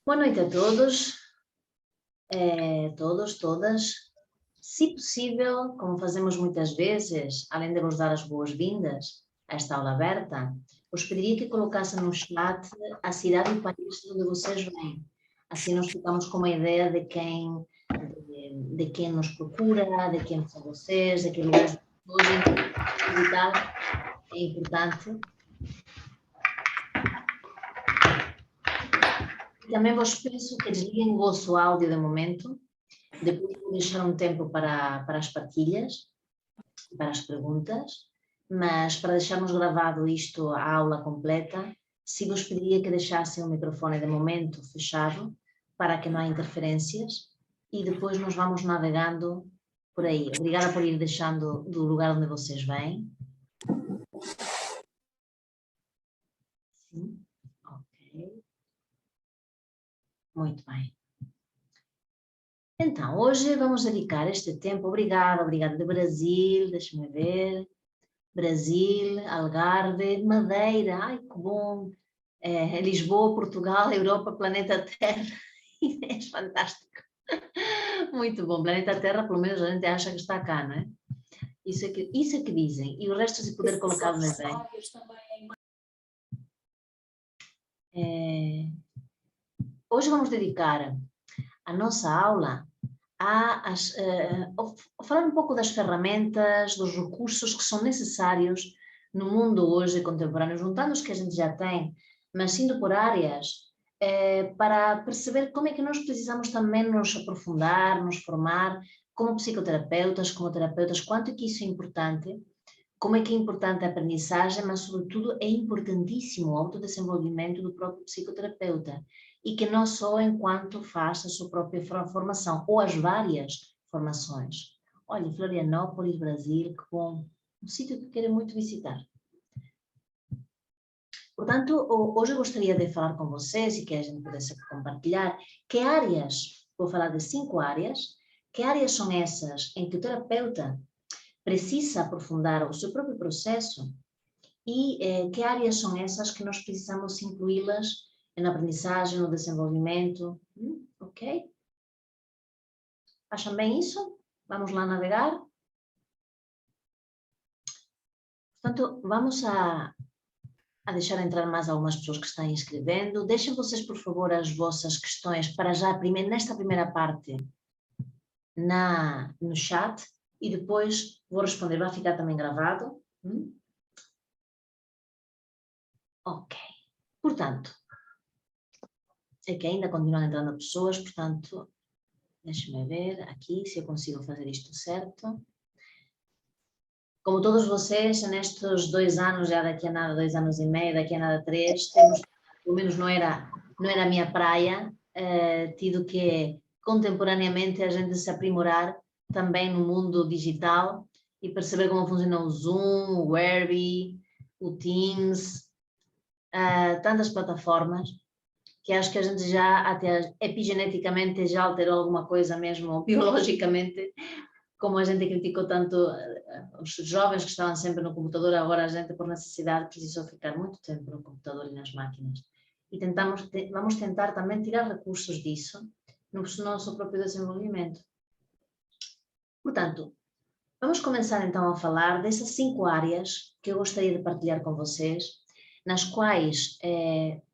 Boa noite a todos, todas. Se possível, como fazemos muitas vezes, além de vos dar as boas-vindas a esta aula aberta, vos pediria que colocassem no chat a cidade e o país de onde vocês vêm. Assim nós ficamos com uma ideia de quem nos procura, de quem são vocês, de que lugares podem visitar. É importante. Também vos peço que desliguem o vosso áudio de momento. Depois vou deixar um tempo para as partilhas, para as perguntas, mas para deixarmos gravado isto, a aula completa, se vos pediria que deixassem o microfone de momento fechado, para que não há interferências, e depois nós vamos navegando por aí. Obrigada por ir deixando do lugar onde vocês vêm. Sim, ok. Muito bem. Então, hoje vamos dedicar este tempo, obrigada de Brasil, deixa-me ver, Brasil, Algarve, Madeira, ai que bom, Lisboa, Portugal, Europa, planeta Terra, é fantástico, muito bom, planeta Terra pelo menos a gente acha que está cá, não é? Isso é que dizem, e o resto se puder colocar no bem. Hoje vamos dedicar a nossa aula a falar um pouco das ferramentas, dos recursos que são necessários no mundo hoje contemporâneo, juntando os que a gente já tem, mas indo por áreas, para perceber como é que nós precisamos também nos aprofundar, nos formar como psicoterapeutas, como terapeutas, quanto é que isso é importante, como é que é importante a aprendizagem, mas sobretudo é importantíssimo o autodesenvolvimento do próprio psicoterapeuta. E que não só enquanto faz a sua própria formação, ou as várias formações. Olha, Florianópolis, Brasil, que bom, um sítio que quero muito visitar. Portanto, hoje eu gostaria de falar com vocês e que a gente pudesse compartilhar que áreas, vou falar de 5 áreas, que áreas são essas em que o terapeuta precisa aprofundar o seu próprio processo e que áreas são essas que nós precisamos incluí-las na aprendizagem, no desenvolvimento, ok? Acham bem isso? Vamos lá navegar? Portanto, vamos a deixar entrar mais algumas pessoas que estão escrevendo. Deixem vocês, por favor, as vossas questões para já, nesta primeira parte, no chat, e depois vou responder. Vai ficar também gravado. Ok. Portanto, é que ainda continuam entrando pessoas, portanto, deixem-me ver aqui se eu consigo fazer isto certo. Como todos vocês, nestes 2 anos, já daqui a nada 2 anos e meio, daqui a nada 3, temos, pelo menos não era a minha praia, tido que contemporaneamente a gente se aprimorar também no mundo digital e perceber como funciona o Zoom, o Webby, o Teams, tantas plataformas, que acho que a gente já, até epigeneticamente, já alterou alguma coisa mesmo, biologicamente, como a gente criticou tanto os jovens que estavam sempre no computador, agora a gente, por necessidade, precisou ficar muito tempo no computador e nas máquinas. E vamos tentar também tirar recursos disso no nosso próprio desenvolvimento. Portanto, vamos começar então a falar dessas 5 áreas que eu gostaria de partilhar com vocês, nas quais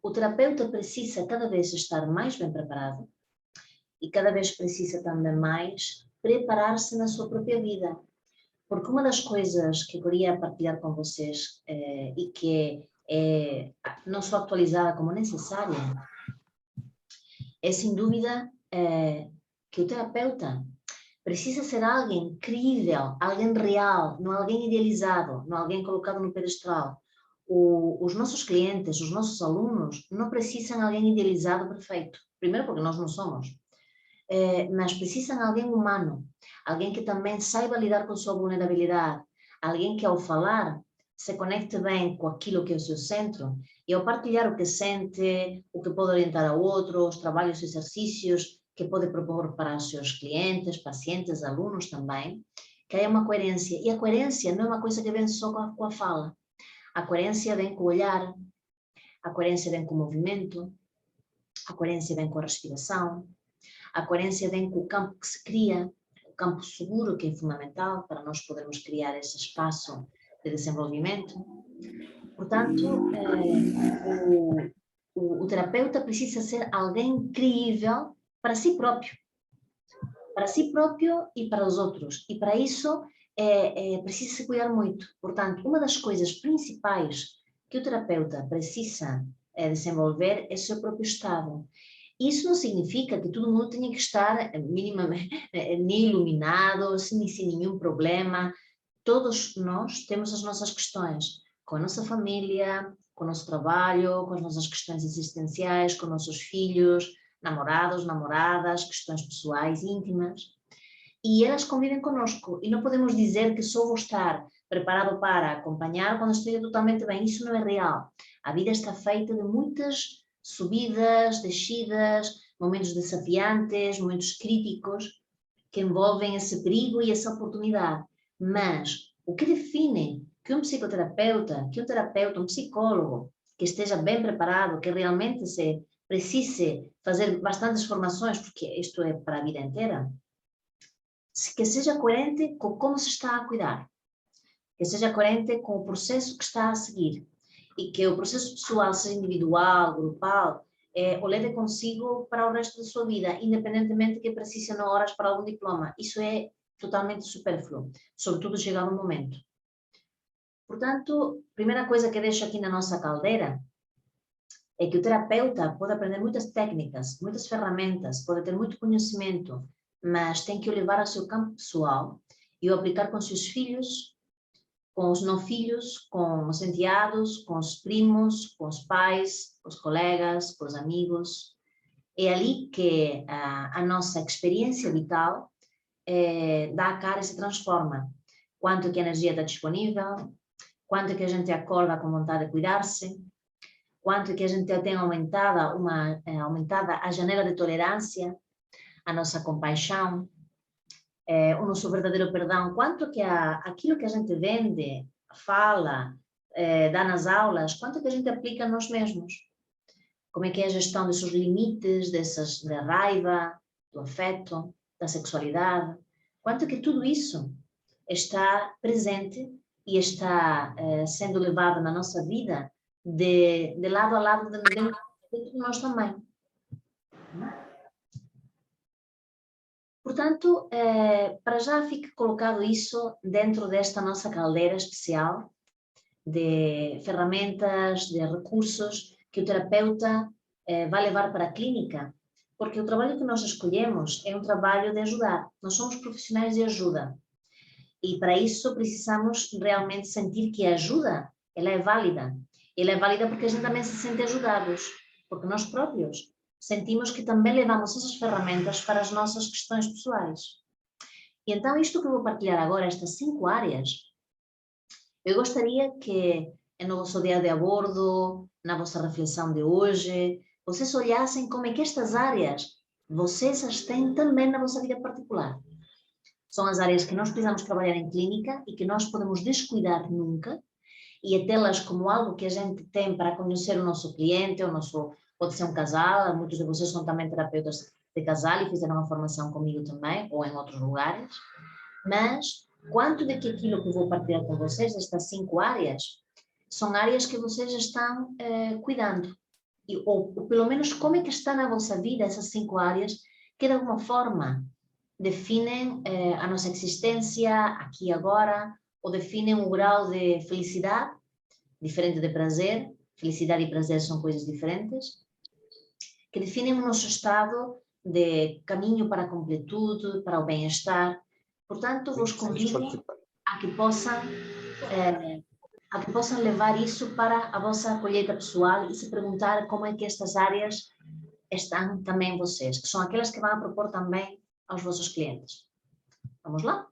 o terapeuta precisa cada vez estar mais bem preparado e cada vez precisa também mais preparar-se na sua própria vida. Porque uma das coisas que eu queria partilhar com vocês e que é não só atualizada como necessária, é sem dúvida que o terapeuta precisa ser alguém crível, alguém real, não alguém idealizado, não alguém colocado no pedestal. Os nossos clientes, os nossos alunos não precisam de alguém idealizado perfeito. Primeiro porque nós não somos. Mas precisam de alguém humano, alguém que também saiba lidar com sua vulnerabilidade, alguém que ao falar se conecte bem com aquilo que é o seu centro e ao partilhar o que sente, o que pode orientar a outros, trabalhos e exercícios que pode propor para os seus clientes, pacientes, alunos também, que há uma coerência. E a coerência não é uma coisa que vem só com a fala. A coerência vem com o olhar, a coerência vem com o movimento, A coerência vem com a respiração, a coerência vem com o campo que se cria, o campo seguro, que é fundamental para nós podermos criar esse espaço de desenvolvimento. Portanto, o terapeuta precisa ser alguém crível para si próprio e para os outros. E para isso precisa se cuidar muito. Portanto, uma das coisas principais que o terapeuta precisa desenvolver é o seu próprio estado. Isso não significa que todo mundo tenha que estar minimamente nem iluminado, sem nenhum problema. Todos nós temos as nossas questões, com a nossa família, com o nosso trabalho, com as nossas questões existenciais, com nossos filhos, namorados, namoradas, questões pessoais, íntimas. E elas convivem conosco. E não podemos dizer que só vou estar preparado para acompanhar quando esteja totalmente bem. Isso não é real. A vida está feita de muitas subidas, descidas, momentos desafiantes, momentos críticos, que envolvem esse perigo e essa oportunidade. Mas o que define que um psicoterapeuta, que um terapeuta, um psicólogo, que esteja bem preparado, que realmente se precise fazer bastantes formações, porque isto é para a vida inteira, que seja coerente com como se está a cuidar, que seja coerente com o processo que está a seguir e que o processo pessoal, seja individual, grupal, o leve consigo para o resto da sua vida, independentemente de que precise ou não horas para algum diploma. Isso é totalmente supérfluo, sobretudo chegado o momento. Portanto, a primeira coisa que deixo aqui na nossa caldeira é que o terapeuta pode aprender muitas técnicas, muitas ferramentas, pode ter muito conhecimento, mas tem que o levar ao seu campo pessoal e o aplicar com seus filhos, com os não filhos, com os enteados, com os primos, com os pais, com os colegas, com os amigos. É ali que a nossa experiência vital dá a cara e se transforma. Quanto que a energia está disponível, quanto que a gente acorda com vontade de cuidar-se, quanto que a gente tem aumentada a janela de tolerância, a nossa compaixão, o nosso verdadeiro perdão, quanto que aquilo que a gente vende, fala, dá nas aulas, quanto que a gente aplica a nós mesmos. Como é que é a gestão desses limites, da raiva, do afeto, da sexualidade, quanto que tudo isso está presente e está sendo levado na nossa vida de lado a lado dentro de nós também. Portanto, para já fique colocado isso dentro desta nossa caldeira especial de ferramentas, de recursos que o terapeuta vai levar para a clínica, porque o trabalho que nós escolhemos é um trabalho de ajudar. Nós somos profissionais de ajuda e para isso precisamos realmente sentir que a ajuda ela é válida. Ela é válida porque a gente também se sente ajudados, porque nós próprios sentimos que também levamos essas ferramentas para as nossas questões pessoais. E então isto que eu vou partilhar agora, estas 5 áreas, eu gostaria que no vosso dia de abordo, na vossa reflexão de hoje, vocês olhassem como é que estas áreas vocês as têm também na vossa vida particular. São as áreas que nós precisamos trabalhar em clínica e que nós podemos descuidar nunca e a tê-las como algo que a gente tem para conhecer o nosso cliente, pode ser um casal, muitos de vocês são também terapeutas de casal e fizeram uma formação comigo também, ou em outros lugares, mas quanto de que aquilo que eu vou partilhar com vocês, estas 5 áreas, são áreas que vocês estão cuidando, ou pelo menos como é que está na vossa vida essas 5 áreas que de alguma forma definem a nossa existência aqui e agora, ou definem o grau de felicidade, diferente de prazer. Felicidade e prazer são coisas diferentes, que definem o nosso estado de caminho para a completude, para o bem-estar. Portanto, vos convido a que possam levar isso para a vossa colheita pessoal e se perguntar como é que estas áreas estão também em vocês, que são aquelas que vão propor também aos vossos clientes. Vamos lá?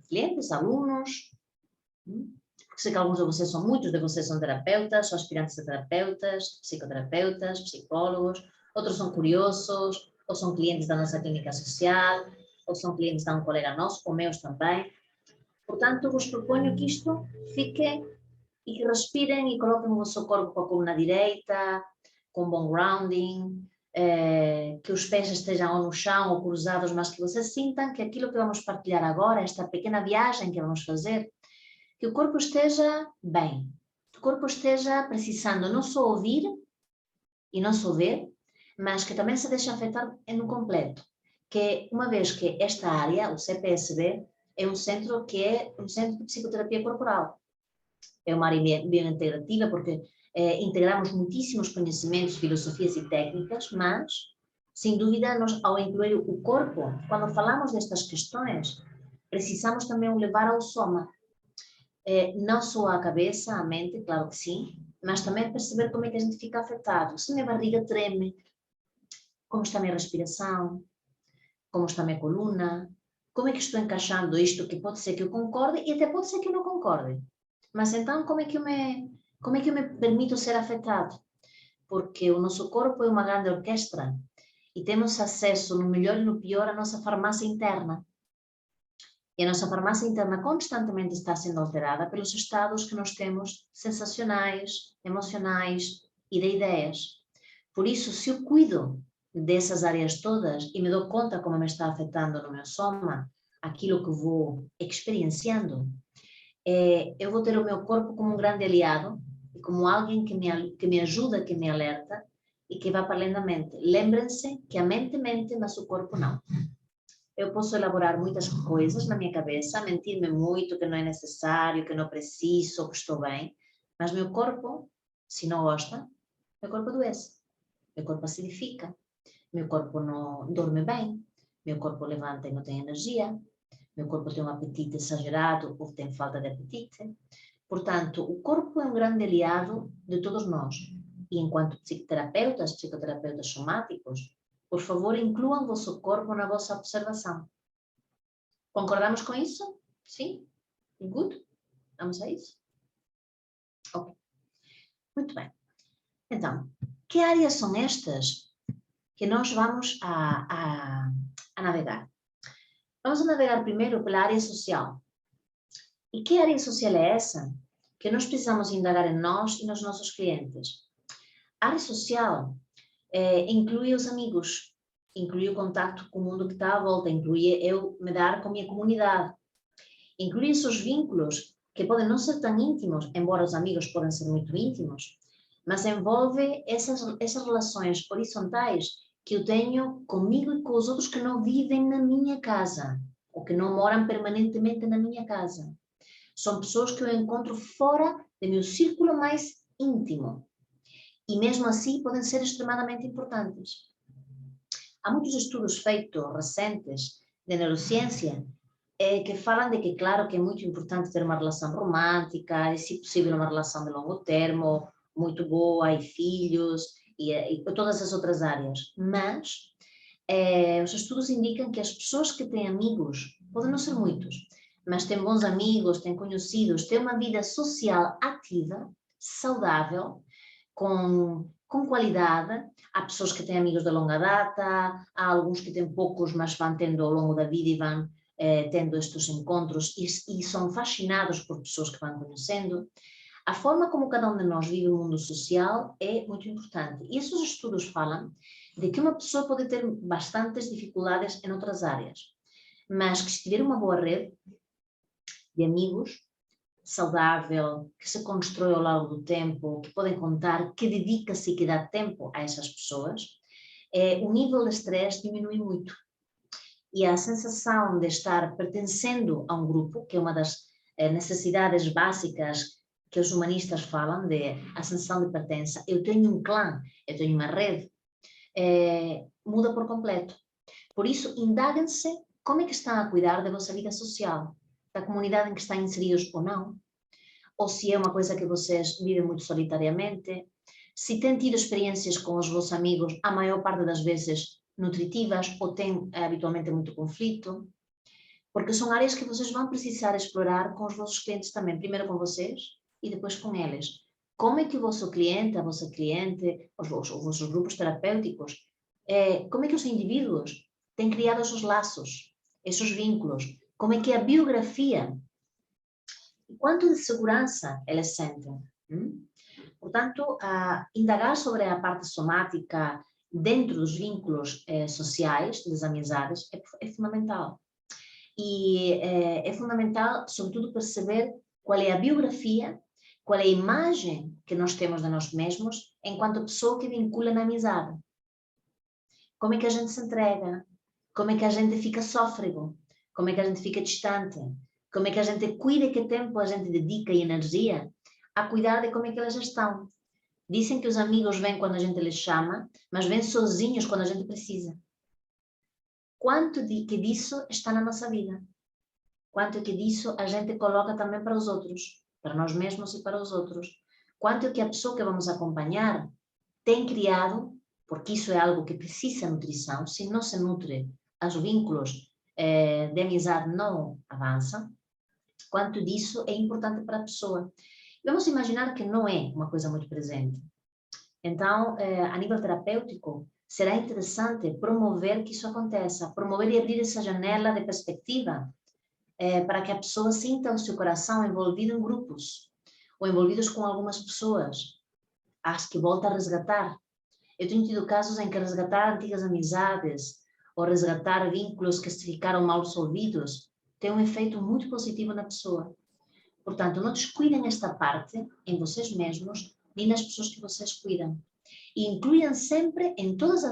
Clientes, alunos, sei que alguns de vocês muitos de vocês são terapeutas, são aspirantes a terapeutas, psicoterapeutas, psicólogos, outros são curiosos, ou são clientes da nossa clínica social, ou são clientes de um colega nosso, ou meus também. Portanto, vos proponho que isto fique e que respirem e coloquem o vosso corpo com a coluna direita, com bom grounding, que os pés estejam ou no chão ou cruzados, mas que vocês sintam que aquilo que vamos partilhar agora, esta pequena viagem que vamos fazer, que o corpo esteja bem, que o corpo esteja precisando não só ouvir e não só ver, mas que também se deixe afetar no completo. Que uma vez que esta área, o CPSB, é um centro que é um centro de psicoterapia corporal. É uma área biointegrativa porque integramos muitíssimos conhecimentos, filosofias e técnicas, mas, sem dúvida, nós, ao incluir o corpo, quando falamos destas questões, precisamos também o levar ao soma. Não só a cabeça, a mente, claro que sim, mas também perceber como é que a gente fica afetado. Se a minha barriga treme, como está a minha respiração, como está a minha coluna, como é que estou encaixando isto, que pode ser que eu concorde e até pode ser que eu não concorde. Mas então, como é que eu me permito ser afetado? Porque o nosso corpo é uma grande orquestra e temos acesso, no melhor e no pior, à nossa farmácia interna. E a nossa farmácia interna constantemente está sendo alterada pelos estados que nós temos sensacionais, emocionais e de ideias. Por isso, se eu cuido dessas áreas todas e me dou conta como me está afetando no meu soma, aquilo que vou experienciando, eu vou ter o meu corpo como um grande aliado e como alguém que me ajuda, que me alerta e que vai para além da mente. Lembrem-se que a mente mente, mas o corpo não. Eu posso elaborar muitas coisas na minha cabeça, mentir-me muito, que não é necessário, que não preciso, que estou bem, mas meu corpo, se não gosta, meu corpo adoece, meu corpo acidifica, meu corpo não dorme bem, meu corpo levanta e não tem energia, meu corpo tem um apetite exagerado ou tem falta de apetite. Portanto, o corpo é um grande aliado de todos nós. E enquanto psicoterapeutas, psicoterapeutas somáticos, por favor, incluam o vosso corpo na vossa observação. Concordamos com isso? Sim? Good? Vamos a isso? Ok. Muito bem. Então, que áreas são estas que nós vamos a navegar? Vamos a navegar primeiro pela área social. E que área social é essa? Que nós precisamos indagar em nós e nos nossos clientes. A área social inclui os amigos, inclui o contacto com o mundo que está à volta, inclui eu me dar com a minha comunidade, inclui esses vínculos que podem não ser tão íntimos, embora os amigos podem ser muito íntimos, mas envolve essas relações horizontais que eu tenho comigo e com os outros que não vivem na minha casa, ou que não moram permanentemente na minha casa. São pessoas que eu encontro fora do meu círculo mais íntimo. E mesmo assim podem ser extremadamente importantes. Há muitos estudos feitos recentes de neurociência que falam de que, claro, que é muito importante ter uma relação romântica, e se possível uma relação de longo termo, muito boa, e filhos, e todas as outras áreas. Mas os estudos indicam que as pessoas que têm amigos, podem não ser muitos, mas têm bons amigos, têm conhecidos, têm uma vida social ativa, saudável, com qualidade. Há pessoas que têm amigos de longa data, há alguns que têm poucos, mas vão tendo ao longo da vida e vão tendo estes encontros e são fascinados por pessoas que vão conhecendo. A forma como cada um de nós vive o mundo social é muito importante. E esses estudos falam de que uma pessoa pode ter bastantes dificuldades em outras áreas, mas que se tiver uma boa rede de amigos, saudável, que se constrói ao longo do tempo, que podem contar, que dedica-se e que dá tempo a essas pessoas, o nível de estresse diminui muito. E a sensação de estar pertencendo a um grupo, que é uma das necessidades básicas que os humanistas falam, de a sensação de pertença, eu tenho um clã, eu tenho uma rede, muda por completo. Por isso, indaguem-se como é que estão a cuidar da vossa vida social, da comunidade em que estão inseridos ou não, ou se é uma coisa que vocês vivem muito solitariamente, se têm tido experiências com os vossos amigos, a maior parte das vezes nutritivas, ou têm habitualmente muito conflito, porque são áreas que vocês vão precisar explorar com os vossos clientes também, primeiro com vocês e depois com eles. Como é que o vosso cliente, a vossa cliente, os vossos grupos terapêuticos, como é que os indivíduos têm criado esses laços, esses vínculos, como é que a biografia, e quanto de segurança eles sentem. Portanto, indagar sobre a parte somática dentro dos vínculos sociais, das amizades, é fundamental. E é fundamental, sobretudo, perceber qual é a biografia, qual é a imagem que nós temos de nós mesmos enquanto pessoa que vincula na amizade. Como é que a gente se entrega? Como é que a gente fica sófrego? Como é que a gente fica distante? Como é que a gente cuida, que tempo a gente dedica e energia a cuidar de como é que elas estão? Dizem que os amigos vêm quando a gente les chama, mas vêm sozinhos quando a gente precisa. Quanto que disso está na nossa vida? Quanto que disso a gente coloca também para os outros, para nós mesmos e para os outros? Quanto que a pessoa que vamos acompanhar tem criado, porque isso é algo que precisa de nutrição, se não se nutre, os vínculos de amizade não avançam, quanto disso é importante para a pessoa. Vamos imaginar que não é uma coisa muito presente. Então, a nível terapêutico, será interessante promover que isso aconteça, promover e abrir essa janela de perspectiva para que a pessoa sinta o seu coração envolvido em grupos, ou envolvidos com algumas pessoas, as que volta a resgatar. Eu tenho tido casos em que resgatar antigas amizades, ou resgatar vínculos que se ficaram mal resolvidos, tem um efeito muito positivo na pessoa. Portanto, não descuidem esta parte em vocês mesmos, nem nas pessoas que vocês cuidam. E incluam sempre, em todas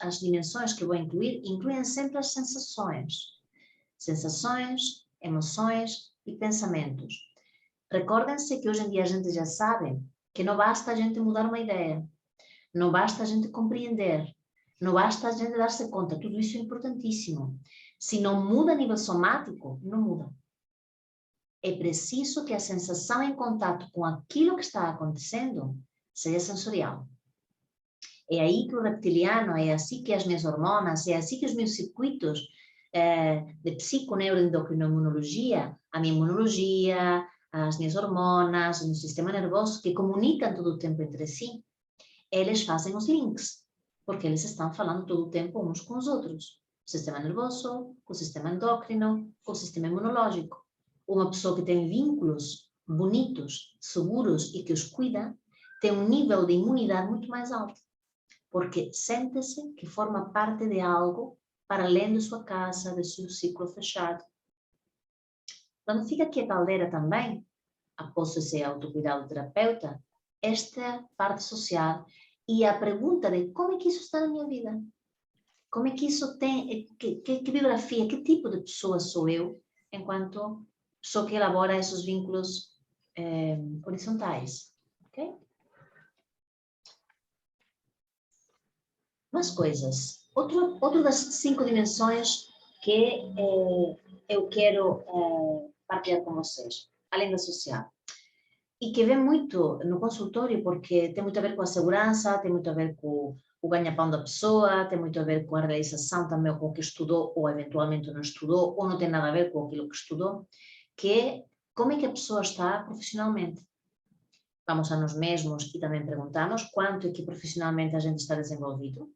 as dimensões que eu vou incluir, incluam sempre as sensações. Sensações, emoções e pensamentos. Recordem-se que hoje em dia a gente já sabe que não basta a gente mudar uma ideia, não basta a gente compreender, não basta a gente dar-se conta, tudo isso é importantíssimo. Se não muda a nível somático, não muda. É preciso que a sensação em contato com aquilo que está acontecendo seja sensorial. É aí que o reptiliano, é assim que as minhas hormonas, é assim que os meus circuitos de psiconeuroendocrinoimunologia, a minha imunologia, as minhas hormonas, o meu sistema nervoso, que comunicam todo o tempo entre si, eles fazem os links, porque eles estão falando todo o tempo uns com os outros. O sistema nervoso, com o sistema endócrino, com o sistema imunológico. Uma pessoa que tem vínculos bonitos, seguros e que os cuida, tem um nível de imunidade muito mais alto, porque sente-se que forma parte de algo para além de sua casa, de seu ciclo fechado. Quando fica aqui a caldeira também, após esse autocuidado terapeuta, esta parte social e a pergunta de como é que isso está na minha vida? Como é que isso tem, que biografia, que tipo de pessoa sou eu, enquanto pessoa que elabora esses vínculos horizontais, ok? Mais coisas. Outro das 5 dimensões que eu quero partilhar com vocês, além da social. E que vem muito no consultório porque tem muito a ver com a segurança, tem muito a ver com o ganha-pão da pessoa, tem muito a ver com a realização também com o que estudou ou eventualmente não estudou, ou não tem nada a ver com aquilo que estudou, que é como é que a pessoa está profissionalmente. Vamos a nós mesmos e também perguntamos quanto é que profissionalmente a gente está desenvolvido,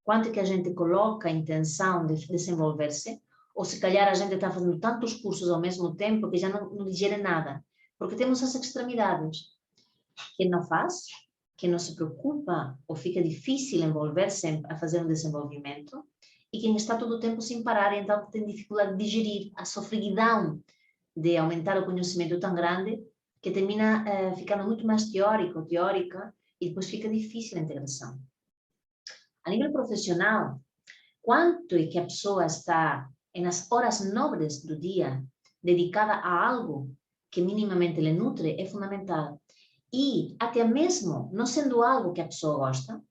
quanto é que a gente coloca a intenção de desenvolver-se, ou se calhar a gente está fazendo tantos cursos ao mesmo tempo que já não digere nada. Porque temos as extremidades. Quem não faz, quem não se preocupa ou fica difícil envolver-se a fazer um desenvolvimento, e quem está todo o tempo sem parar e então tem dificuldade de digerir a sofreguidão de aumentar o conhecimento tão grande que termina ficando muito mais teórica, e depois fica difícil a integração. A nível profissional, quanto é que a pessoa está nas horas nobres do dia dedicada a algo que minimamente lhe nutre, é fundamental. E até mesmo não sendo algo que a pessoa gosta,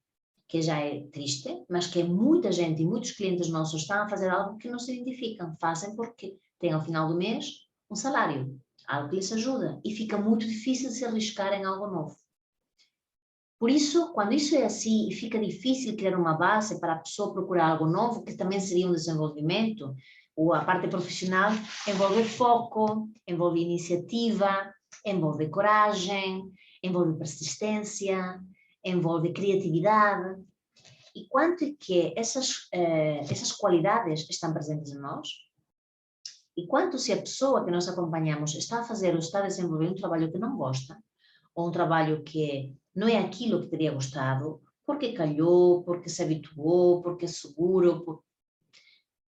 que já é triste, mas que muita gente e muitos clientes nossos estão a fazer algo que não se identificam, fazem porque têm ao final do mês um salário, algo que lhes ajuda, e fica muito difícil se arriscar em algo novo. Por isso, quando isso é assim e fica difícil criar uma base para a pessoa procurar algo novo, que também seria um desenvolvimento, ou a parte profissional, envolve foco, envolve iniciativa, envolve coragem, envolve persistência, envolve criatividade. E quanto é que essas qualidades estão presentes em nós? E quanto se a pessoa que nós acompanhamos está a fazer ou está a desenvolver um trabalho que não gosta, ou um trabalho que não é aquilo que teria gostado, porque calhou, porque se habituou, porque é seguro.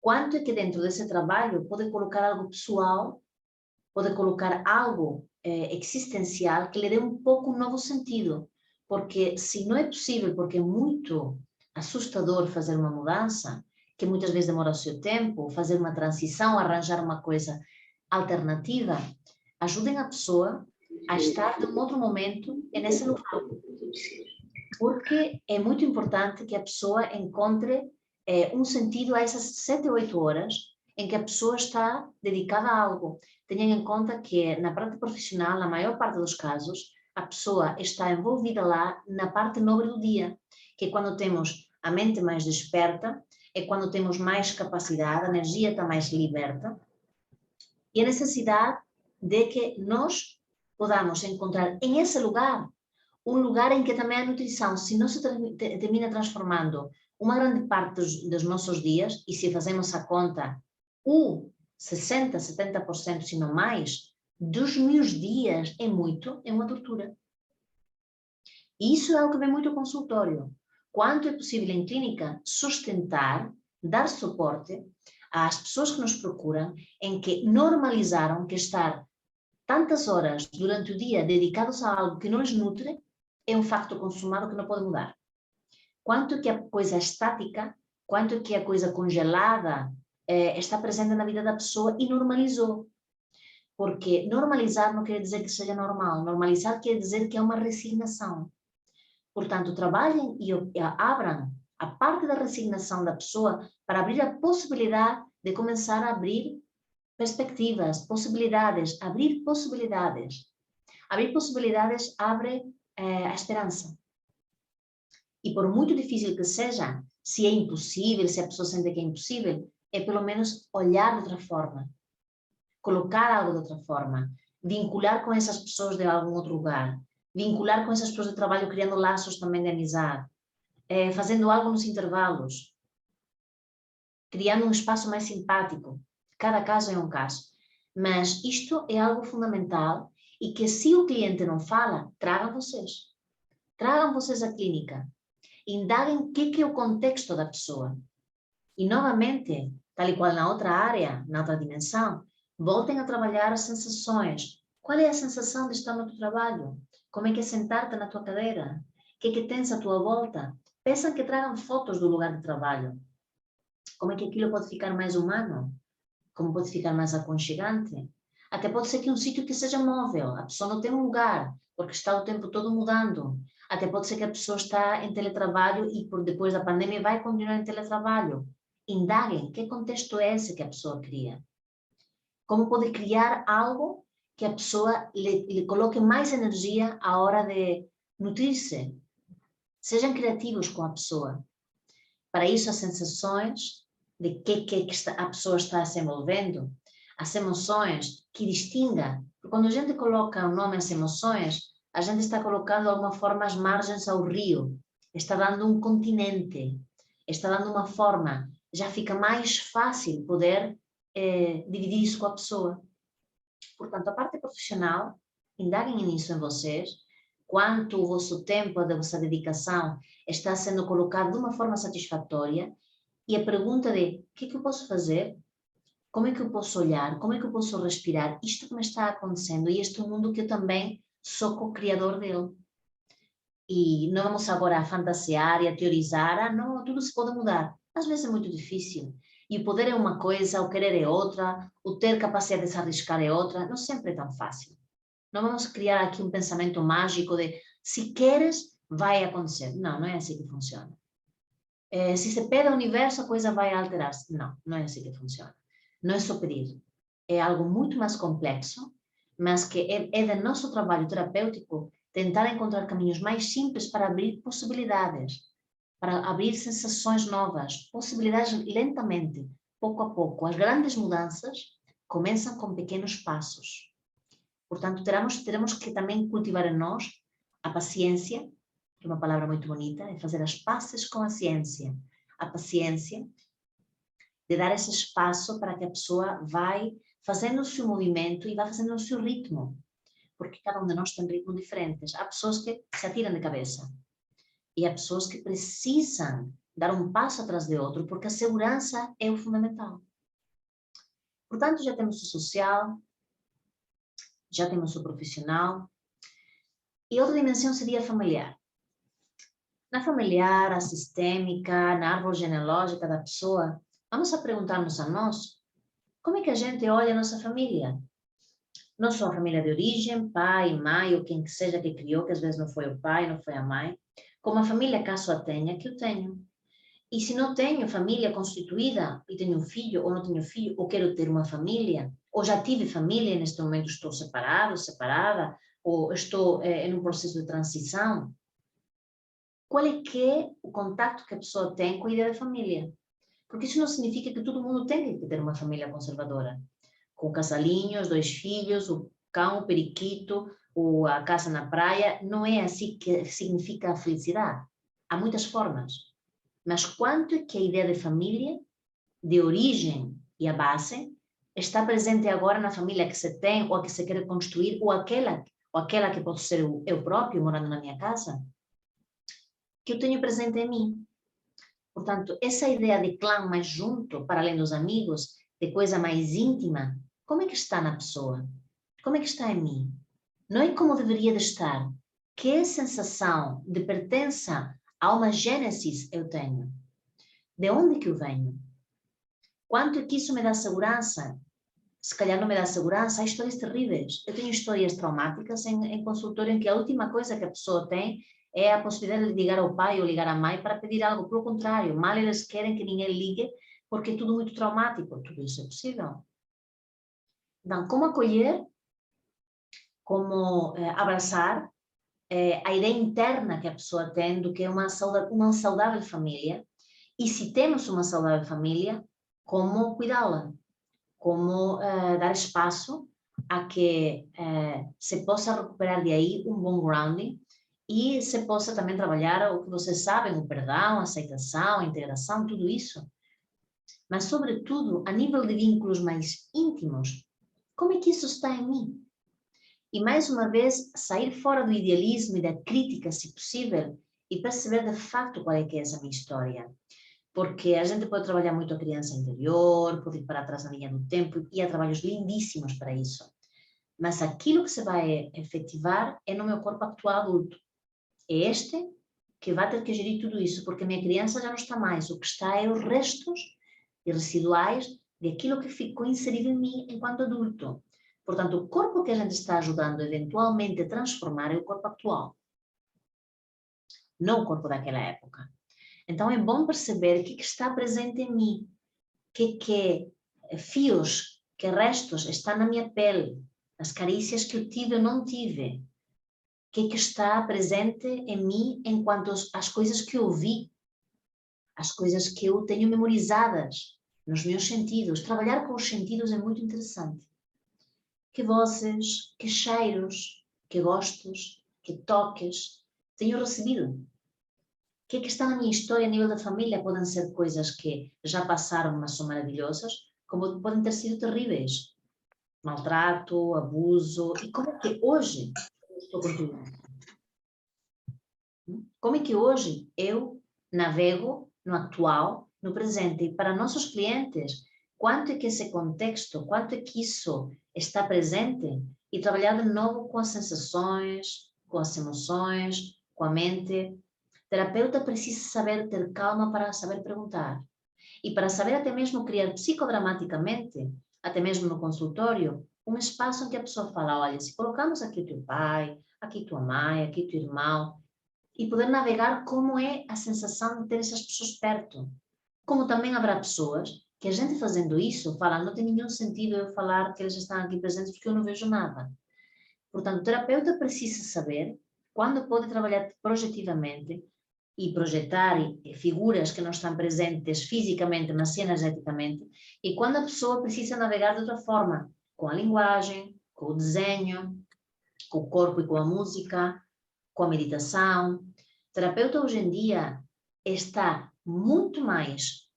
Quanto é que dentro desse trabalho pode colocar algo pessoal, pode colocar algo existencial que lhe dê um pouco um novo sentido. Porque se não é possível, porque é muito assustador fazer uma mudança, que muitas vezes demora o seu tempo, fazer uma transição, arranjar uma coisa alternativa, ajudem a pessoa a estar num outro momento nesse lugar. Porque é muito importante que a pessoa encontre um sentido a essas 7 ou 8 horas em que a pessoa está dedicada a algo. Tenham em conta que na prática profissional, na maior parte dos casos, a pessoa está envolvida lá na parte nobre do dia, que é quando temos a mente mais desperta, é quando temos mais capacidade, a energia está mais liberta, e a necessidade de que nós podamos encontrar em esse lugar um lugar em que também a nutrição, se não se termina transformando uma grande parte dos nossos dias, e se fazemos a conta, 60%, 70%, se não mais, dos meus dias é uma tortura. E isso é algo que vem muito ao consultório. Quanto é possível em clínica sustentar, dar suporte às pessoas que nos procuram, em que normalizaram que estar tantas horas durante o dia dedicados a algo que não lhes nutre é um facto consumado que não pode mudar. Quanto que a coisa estática, quanto que a coisa congelada está presente na vida da pessoa e normalizou. Porque normalizar não quer dizer que seja normal. Normalizar quer dizer que é uma resignação. Portanto, trabalhem e abram a parte da resignação da pessoa para abrir a possibilidade de começar a abrir perspectivas, possibilidades, abrir possibilidades. Abrir possibilidades abre a esperança. E por muito difícil que seja, se é impossível, se a pessoa sente que é impossível, é pelo menos olhar de outra forma, colocar algo de outra forma, vincular com essas pessoas de algum outro lugar, vincular com essas pessoas de trabalho, criando laços também de amizade, fazendo algo nos intervalos, criando um espaço mais simpático. Cada caso é um caso. Mas isto é algo fundamental e que se o cliente não fala, tragam vocês. Tragam vocês à clínica. Indaguem o que é o contexto da pessoa. E, novamente, tal e qual na outra área, na outra dimensão, voltem a trabalhar as sensações. Qual é a sensação de estar no teu trabalho? Como é que é sentar-te na tua cadeira? O que é que tens à tua volta? Peçam que tragam fotos do lugar de trabalho. Como é que aquilo pode ficar mais humano? Como pode ficar mais aconchegante? Até pode ser que um sítio que seja móvel, a pessoa não tem um lugar, porque está o tempo todo mudando. Até pode ser que a pessoa está em teletrabalho e depois da pandemia vai continuar em teletrabalho. Indaguem que contexto é esse que a pessoa cria. Como pode criar algo que a pessoa lhe coloque mais energia à hora de nutrir-se. Sejam criativos com a pessoa. Para isso, as sensações de que a pessoa está se envolvendo, as emoções que distinga. Porque quando a gente coloca o nome às emoções, a gente está colocando de alguma forma as margens ao rio, está dando um continente, está dando uma forma, já fica mais fácil poder dividir isso com a pessoa. Portanto, a parte profissional, indaguem nisso em vocês, quanto o vosso tempo, a vossa dedicação está sendo colocado de uma forma satisfatória, e a pergunta de o que é que eu posso fazer? Como é que eu posso olhar? Como é que eu posso respirar? Isto que me está acontecendo, e este é um mundo que eu também sou co-criador dele. E não vamos agora a fantasiar e a teorizar, não, tudo se pode mudar. Às vezes é muito difícil. E o poder é uma coisa, o querer é outra, o ter capacidade de se arriscar é outra. Não sempre é tão fácil. Não vamos criar aqui um pensamento mágico de se queres, vai acontecer. Não, não é assim que funciona. Se se pede ao universo, a coisa vai alterar-se. Não, não é assim que funciona. Não é só pedir. É algo muito mais complexo, mas que é do nosso trabalho terapêutico tentar encontrar caminhos mais simples para abrir possibilidades, para abrir sensações novas, possibilidades lentamente, pouco a pouco. As grandes mudanças começam com pequenos passos. Portanto, teremos que também cultivar em nós a paciência, que é uma palavra muito bonita, é fazer as pazes com a ciência. A paciência de dar esse espaço para que a pessoa vai fazendo o seu movimento e vai fazendo o seu ritmo. Porque cada um de nós tem ritmos diferentes. Há pessoas que se atiram de cabeça. E há pessoas que precisam dar um passo atrás de outro, porque a segurança é o fundamental. Portanto, já temos o social, já temos o profissional, e outra dimensão seria a familiar. Na familiar, a sistêmica, na árvore genealógica da pessoa, vamos a perguntar-nos a nós, como é que a gente olha a nossa família? Não só a família de origem, pai, mãe, ou quem que seja que criou, que às vezes não foi o pai, não foi a mãe, como a família, caso a tenha, que eu tenho. E se não tenho família constituída, e tenho um filho, ou não tenho filho, ou quero ter uma família, ou já tive família e neste momento estou separado, separada, ou estou em um processo de transição, qual é que é o contacto que a pessoa tem com a ideia da família? Porque isso não significa que todo mundo tenha que ter uma família conservadora, com casalinhos, 2 filhos, o cão, o periquito, ou a casa na praia. Não é assim que significa a felicidade. Há muitas formas. Mas quanto é que a ideia de família, de origem e a base, está presente agora na família que se tem, ou a que se quer construir, ou aquela que pode ser eu próprio, morando na minha casa, que eu tenho presente em mim. Portanto, essa ideia de clã mais junto, para além dos amigos, de coisa mais íntima, como é que está na pessoa? Como é que está em mim? Não é como deveria de estar. Que sensação de pertença a uma gênesis eu tenho? De onde que eu venho? Quanto é que isso me dá segurança? Se calhar não me dá segurança. Há histórias terríveis. Eu tenho histórias traumáticas em consultório em que a última coisa que a pessoa tem é a possibilidade de ligar ao pai ou ligar à mãe para pedir algo. Pelo contrário, mal eles querem que ninguém ligue porque é tudo muito traumático. Tudo isso é possível. Então, como acolher, como abraçar a ideia interna que a pessoa tem do que é uma saudável família, e se temos uma saudável família, como cuidá-la, como dar espaço a que se possa recuperar de aí um bom grounding e se possa também trabalhar o que vocês sabem, o perdão, a aceitação, a integração, tudo isso. Mas, sobretudo, a nível de vínculos mais íntimos, como é que isso está em mim? E, mais uma vez, sair fora do idealismo e da crítica, se possível, e perceber de facto qual é que é essa minha história. Porque a gente pode trabalhar muito a criança interior, pode ir para trás na linha do tempo, e há trabalhos lindíssimos para isso. Mas aquilo que se vai efetivar é no meu corpo atual adulto. É este que vai ter que gerir tudo isso, porque a minha criança já não está mais. O que está é os restos e residuais daquilo que ficou inserido em mim enquanto adulto. Portanto, o corpo que a gente está ajudando eventualmente a transformar é o corpo atual, não o corpo daquela época. Então é bom perceber o que está presente em mim, que fios, que restos estão na minha pele, as carícias que eu tive ou não tive, o que está presente em mim enquanto as coisas que eu vi, as coisas que eu tenho memorizadas nos meus sentidos. Trabalhar com os sentidos é muito interessante. Que vozes, que cheiros, que gostos, que toques tenho recebido. O que está na minha história a nível da família? Podem ser coisas que já passaram, mas são maravilhosas, como podem ter sido terríveis. Maltrato, abuso. E como é que hoje eu estou contigo? Como é que hoje eu navego no atual, no presente? E para nossos clientes, quanto é que esse contexto, quanto é que isso está presente? E trabalhar de novo com as sensações, com as emoções, com a mente. O terapeuta precisa saber ter calma para saber perguntar. E para saber até mesmo criar psicodramaticamente, até mesmo no consultório, um espaço em que a pessoa fala, olha, se colocamos aqui o teu pai, aqui tua mãe, aqui teu irmão, e poder navegar como é a sensação de ter essas pessoas perto. Como também haverá pessoas que a gente fazendo isso fala, não tem nenhum sentido eu falar que eles estão aqui presentes porque eu não vejo nada. Portanto, o terapeuta precisa saber quando pode trabalhar projetivamente e projetar figuras que não estão presentes fisicamente, mas energeticamente, e quando a pessoa precisa navegar de outra forma, com a linguagem, com o desenho, com o corpo e com a música, com a meditação. O terapeuta hoje em dia está muito mais,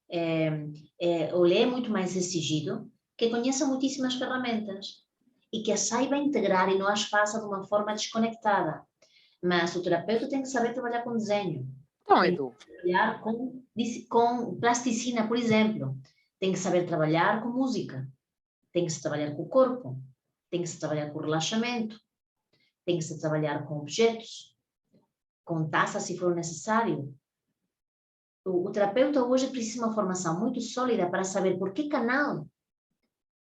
ou é muito mais exigido, que conheça muitíssimas ferramentas e que as saiba integrar e não as faça de uma forma desconectada. Mas o terapeuta tem que saber trabalhar com desenho, Então, Tem Edu, que trabalhar com plasticina, por exemplo. Tem que saber trabalhar com música. Tem que se trabalhar com o corpo. Tem que se trabalhar com relaxamento. Tem que se trabalhar com objetos, com taças, se for necessário. O terapeuta hoje precisa de uma formação muito sólida para saber por que canal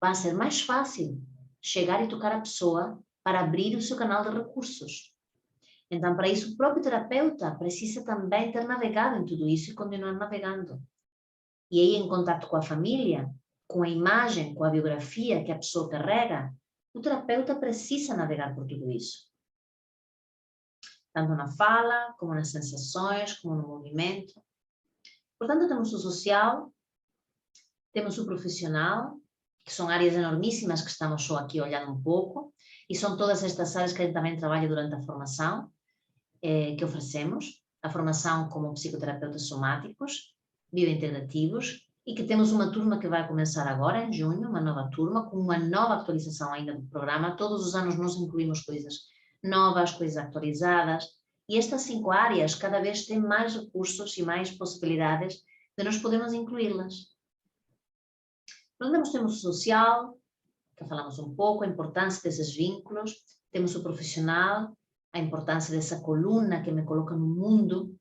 vai ser mais fácil chegar e tocar a pessoa para abrir o seu canal de recursos. Então, para isso, o próprio terapeuta precisa também ter navegado em tudo isso e continuar navegando. E aí, em contato com a família, com a imagem, com a biografia que a pessoa carrega, o terapeuta precisa navegar por tudo isso. Tanto na fala, como nas sensações, como no movimento. Portanto, temos o social, temos o profissional, que são áreas enormíssimas que estamos só aqui olhando um pouco, e são todas estas áreas que a gente também trabalha durante a formação que oferecemos, a formação como psicoterapeutas somáticos, biointegrativos, e que temos uma turma que vai começar agora, em junho, uma nova turma, com uma nova atualização ainda do programa. Todos os anos nós incluímos coisas novas, coisas atualizadas, e estas 5 áreas cada vez têm mais recursos e mais possibilidades de nós podermos incluí-las. Nós temos o social, que falamos um pouco, a importância desses vínculos, temos o profissional, a importância dessa coluna que me coloca no mundo,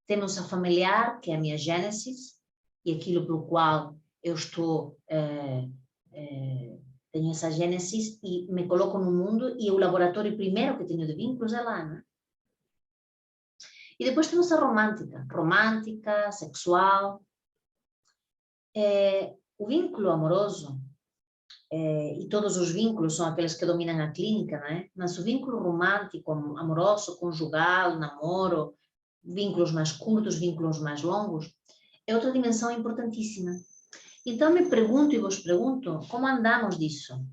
temos a familiar, que é a minha gênesis, e aquilo pelo qual eu estou, tenho essa gênesis e me coloco no mundo, e o laboratório primeiro que tenho de vínculos é lá, né? E depois temos a romântica, sexual. O vínculo amoroso, e todos os vínculos são aqueles que dominam a clínica, não é? Mas o vínculo romântico, amoroso, conjugal, namoro, vínculos mais curtos, vínculos mais longos, é outra dimensão importantíssima. Então me pergunto e vos pergunto, como andamos disso?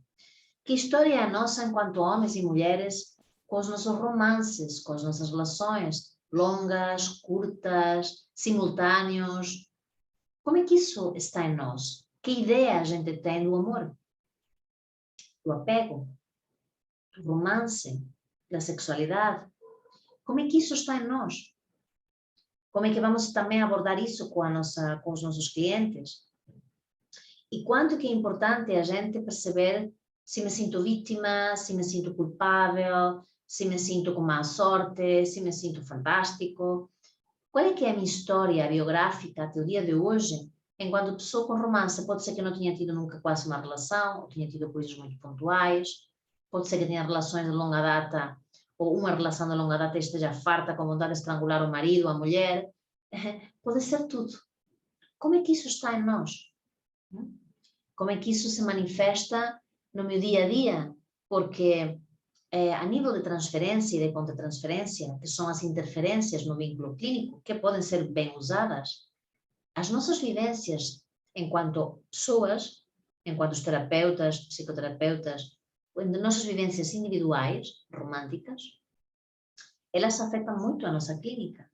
Que história é a nossa enquanto homens e mulheres com os nossos romances, com as nossas relações longas, curtas, simultâneos? Como é que isso está em nós? Que ideia a gente tem do amor? Do apego, do romance, da sexualidade? Como é que isso está em nós? Como é que vamos também abordar isso com os nossos clientes? E quanto que é importante a gente perceber se me sinto vítima, se me sinto culpável, se me sinto com má sorte, se me sinto fantástico. Qual é que é a minha história biográfica até o dia de hoje, enquanto pessoa com romance? Pode ser que eu não tenha tido nunca quase uma relação, ou tenha tido coisas muito pontuais, pode ser que tenha relações de longa data, ou uma relação de longa data esteja farta, com vontade de estrangular o marido, a mulher. Pode ser tudo. Como é que isso está em nós? Como é que isso se manifesta no meu dia a dia? Porque a nível de transferência e de contratransferência, que são as interferências no vínculo clínico, que podem ser bem usadas, as nossas vivências enquanto pessoas, enquanto terapeutas, psicoterapeutas, nossas vivências individuais, românticas, elas afetam muito a nossa clínica.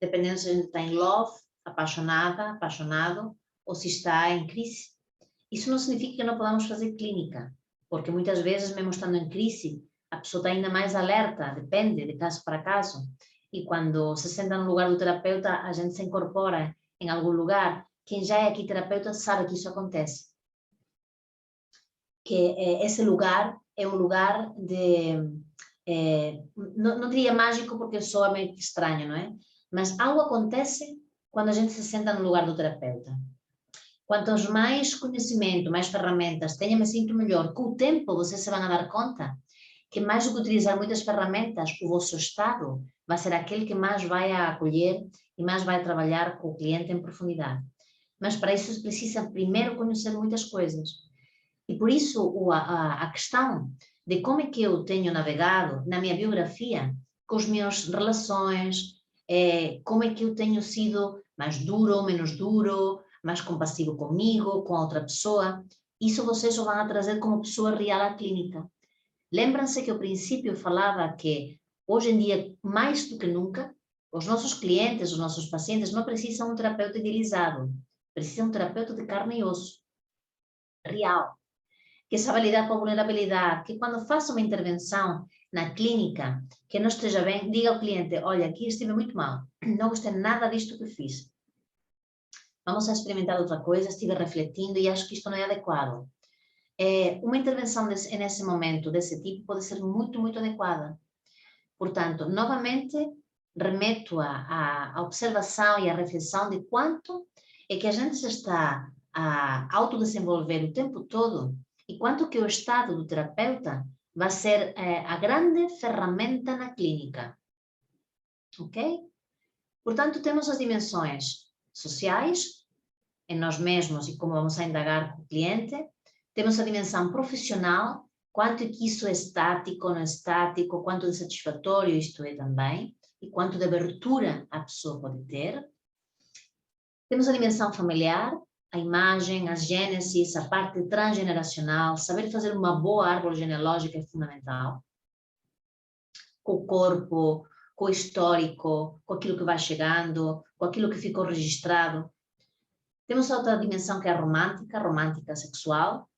Dependendo se a gente está em love, apaixonada, apaixonado, ou se está em crise. Isso não significa que não podamos fazer clínica, porque muitas vezes, mesmo estando em crise, a pessoa está ainda mais alerta, depende de caso para caso. E quando se senta no lugar do terapeuta, a gente se incorpora em algum lugar. Quem já é aqui terapeuta sabe que isso acontece. Que esse lugar é um lugar de... não diria mágico, porque soa meio estranho, não é? Mas algo acontece quando a gente se senta no lugar do terapeuta. Quantos mais conhecimento, mais ferramentas tenha, me sinto melhor. Com o tempo, vocês se vão a dar conta que mais do que utilizar muitas ferramentas, o vosso estado vai ser aquele que mais vai a acolher e mais vai trabalhar com o cliente em profundidade. Mas para isso precisa primeiro conhecer muitas coisas. E por isso a questão de como é que eu tenho navegado na minha biografia, com as minhas relações, como é que eu tenho sido mais duro, menos duro, mais compassivo comigo, com a outra pessoa, isso vocês vão a trazer como pessoa real à clínica. Lembram-se que ao princípio eu falava que hoje em dia, mais do que nunca, os nossos clientes, os nossos pacientes não precisam de um terapeuta idealizado, precisam de um terapeuta de carne e osso, real, que sabe lidar com a vulnerabilidade, que quando faça uma intervenção na clínica, que não esteja bem, diga ao cliente, olha, aqui estive muito mal, não gostei nada disto que fiz. Vamos a experimentar outra coisa, estive refletindo e acho que isto não é adequado. Uma intervenção nesse momento, desse tipo, pode ser muito, muito adequada. Portanto, novamente, remeto à observação e à reflexão de quanto é que a gente se está a autodesenvolver o tempo todo e quanto que o estado do terapeuta vai ser a grande ferramenta na clínica. Ok? Portanto, temos as dimensões sociais, em nós mesmos e como vamos a indagar com o cliente. Temos a dimensão profissional, quanto que isso é estático, não é estático, quanto de satisfatório isto é também, e quanto de abertura a pessoa pode ter. Temos a dimensão familiar, a imagem, as gênesis, a parte transgeneracional, saber fazer uma boa árvore genealógica é fundamental. Com o corpo, com o histórico, com aquilo que vai chegando, com aquilo que ficou registrado. Temos outra dimensão que é a romântica sexual.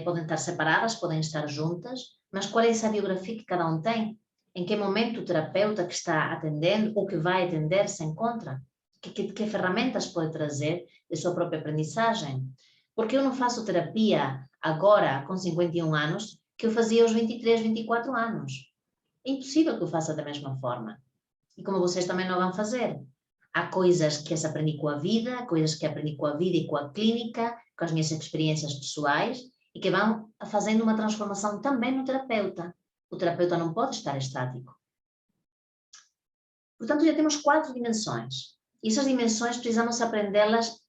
Podem estar separadas, podem estar juntas, mas qual é essa biografia que cada um tem? Em que momento o terapeuta que está atendendo ou que vai atender se encontra? Que ferramentas pode trazer de sua própria aprendizagem? Porque eu não faço terapia agora, com 51 anos, que eu fazia aos 23, 24 anos. É impossível que eu faça da mesma forma. E como vocês também não vão fazer. Há coisas que eu aprendi com a vida, coisas que aprendi com a vida e com a clínica, com as minhas experiências pessoais, e que vão fazendo uma transformação também no terapeuta. O terapeuta não pode estar estático. Portanto, já temos 4 dimensões. E essas dimensões precisamos aprendê-las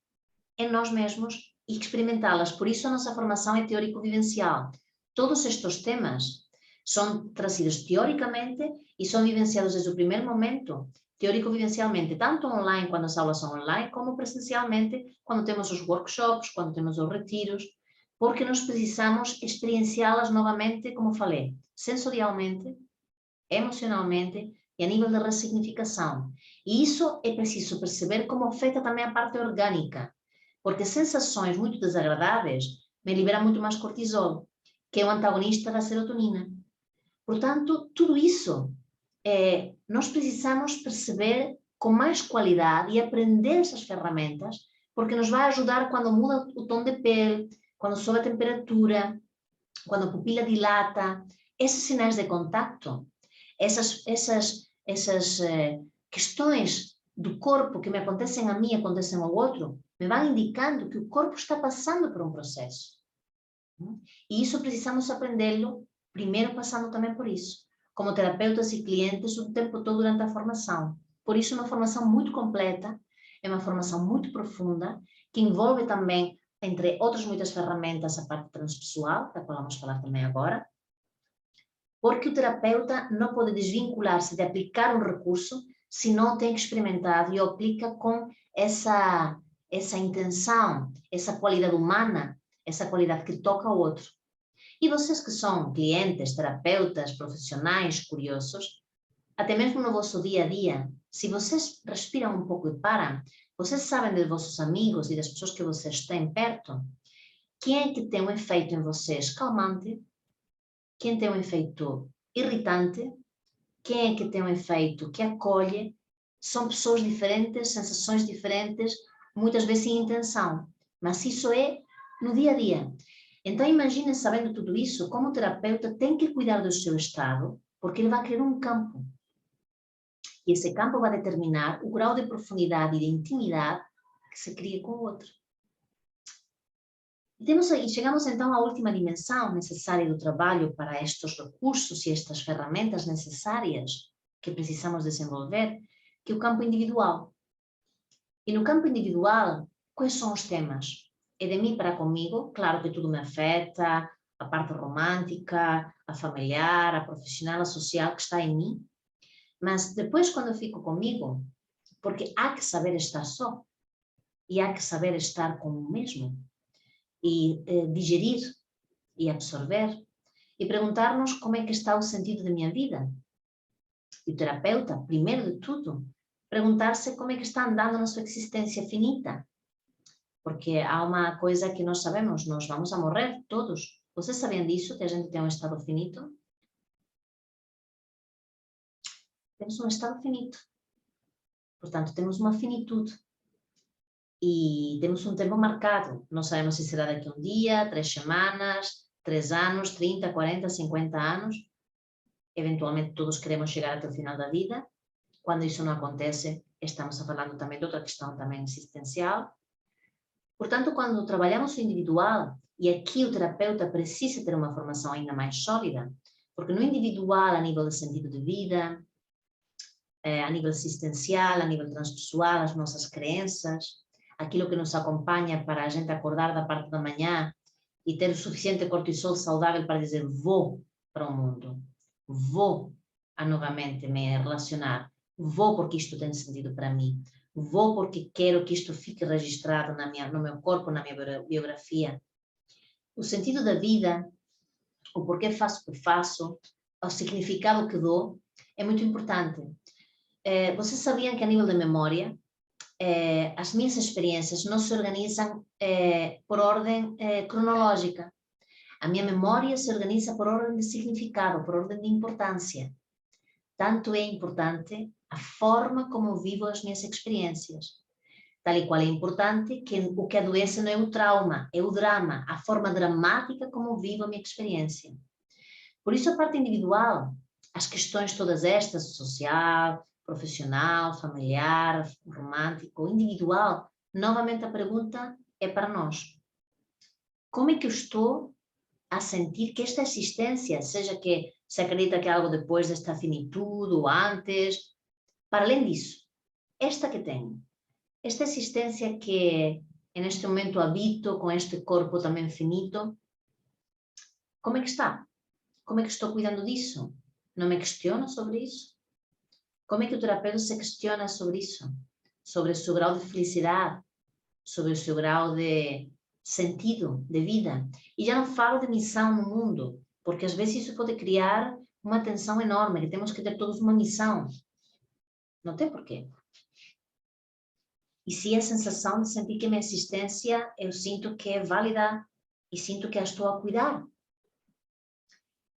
em nós mesmos e experimentá-las. Por isso a nossa formação é teórico-vivencial. Todos estes temas são trazidos teoricamente e são vivenciados desde o primeiro momento, teórico-vivencialmente, tanto online, quando as aulas são online, como presencialmente, quando temos os workshops, quando temos os retiros, porque nós precisamos experienciá-las novamente, como falei, sensorialmente, emocionalmente e a nível de ressignificação. E isso é preciso perceber como afeta também a parte orgânica, porque sensações muito desagradáveis me liberam muito mais cortisol, que é o antagonista da serotonina. Portanto, tudo isso nós precisamos perceber com mais qualidade e aprender essas ferramentas, porque nos vai ajudar quando muda o tom de pele, quando sobe a temperatura, quando a pupila dilata, esses sinais de contacto, essas questões do corpo que me acontecem a mim, acontecem ao outro, me vão indicando que o corpo está passando por um processo. E isso precisamos aprendê-lo, primeiro passando também por isso, como terapeutas e clientes o tempo todo durante a formação. Por isso é uma formação muito completa, é uma formação muito profunda, que envolve também, entre outras muitas ferramentas, a parte transpessoal, da qual vamos falar também agora, porque o terapeuta não pode desvincular-se de aplicar um recurso se não tem experimentado e o aplica com essa intenção, essa qualidade humana, essa qualidade que toca ao outro. E vocês que são clientes, terapeutas, profissionais, curiosos, até mesmo no vosso dia a dia, se vocês respiram um pouco e param, vocês sabem de vossos amigos e das pessoas que vocês têm perto, quem é que tem um efeito em vocês calmante, quem tem um efeito irritante, quem é que tem um efeito que acolhe, são pessoas diferentes, sensações diferentes, muitas vezes sem intenção, mas isso é no dia a dia. Então imagine, sabendo tudo isso, como o terapeuta tem que cuidar do seu estado, porque ele vai criar um campo. E esse campo vai determinar o grau de profundidade e de intimidade que se cria com o outro. E chegamos então à última dimensão necessária do trabalho para estes recursos e estas ferramentas necessárias que precisamos desenvolver, que é o campo individual. E no campo individual, quais são os temas? É de mim para comigo, claro que tudo me afeta, a parte romântica, a familiar, a profissional, a social que está em mim, mas depois quando eu fico comigo, porque há que saber estar só, e há que saber estar com o mesmo, e digerir e absorver, e perguntar-nos como é que está o sentido da minha vida. E o terapeuta, primeiro de tudo, perguntar-se como é que está andando a sua existência finita. Porque há uma coisa que nós sabemos, nós vamos a morrer todos. Vocês sabem disso, que a gente tem um estado finito? temos um estado finito. Portanto, temos uma finitude. E temos um tempo marcado. Não sabemos se será daqui a um dia, 3 semanas, 3 anos, 30, 40, 50 anos. Eventualmente todos queremos chegar até o final da vida. Quando isso não acontece, estamos falando também de outra questão também existencial. Portanto, quando trabalhamos o individual, e aqui o terapeuta precisa ter uma formação ainda mais sólida, porque no individual, a nível de sentido de vida, a nível existencial, a nível transpessoal, as nossas crenças, aquilo que nos acompanha para a gente acordar da parte da manhã e ter o suficiente cortisol saudável para dizer vou para o mundo, vou a novamente me relacionar, vou porque isto tem sentido para mim, vou porque quero que isto fique registrado no meu corpo, na minha biografia. O sentido da vida, o porquê faço o que faço, o significado que dou, é muito importante. Vocês sabiam que a nível de memória, as minhas experiências não se organizam por ordem cronológica. A minha memória se organiza por ordem de significado, por ordem de importância. Tanto é importante a forma como eu vivo as minhas experiências. Tal e qual é importante que o que adoece não é o trauma, é o drama, a forma dramática como eu vivo a minha experiência. Por isso a parte individual, as questões todas estas, social, profissional, familiar, romântico, individual, novamente a pergunta é para nós. Como é que eu estou a sentir que esta existência, seja que se acredita que é algo depois desta finitude ou antes, para além disso, esta que tenho, esta existência que neste momento habito com este corpo também finito, como é que está? Como é que estou cuidando disso? Não me questiono sobre isso? Como é que o terapeuta se questiona sobre isso? Sobre o seu grau de felicidade, sobre o seu grau de sentido de vida. E já não falo de missão no mundo, porque às vezes isso pode criar uma tensão enorme, que temos que ter todos uma missão. Não tem porquê. E se a sensação de sentir que a minha existência, eu sinto que é válida e sinto que a estou a cuidar.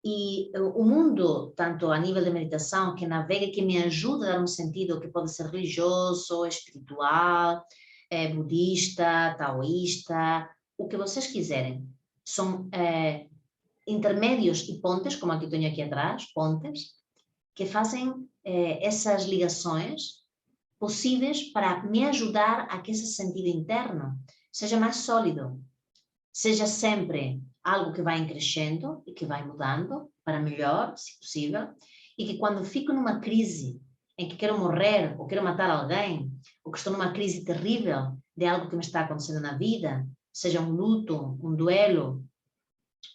E o mundo, tanto a nível de meditação, que navega, que me ajuda a dar um sentido que pode ser religioso, espiritual, budista, taoísta, o que vocês quiserem. São intermédios e pontes, como aqui tenho aqui atrás, pontes, que fazem essas ligações possíveis para me ajudar a que esse sentido interno seja mais sólido, seja sempre algo que vai crescendo e que vai mudando para melhor, se possível, e que quando fico numa crise em que quero morrer ou quero matar alguém, ou que estou numa crise terrível de algo que me está acontecendo na vida, seja um luto, um duelo,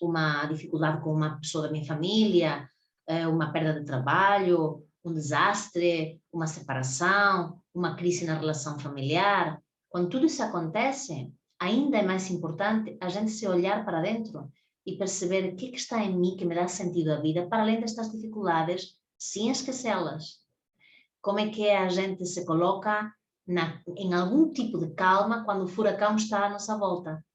uma dificuldade com uma pessoa da minha família, uma perda de trabalho, um desastre, uma separação, uma crise na relação familiar, quando tudo isso acontece, ainda é mais importante a gente se olhar para dentro e perceber o que está em mim que me dá sentido à vida, para além destas dificuldades, sem esquecê-las. Como é que a gente se coloca em algum tipo de calma quando o furacão está à nossa volta?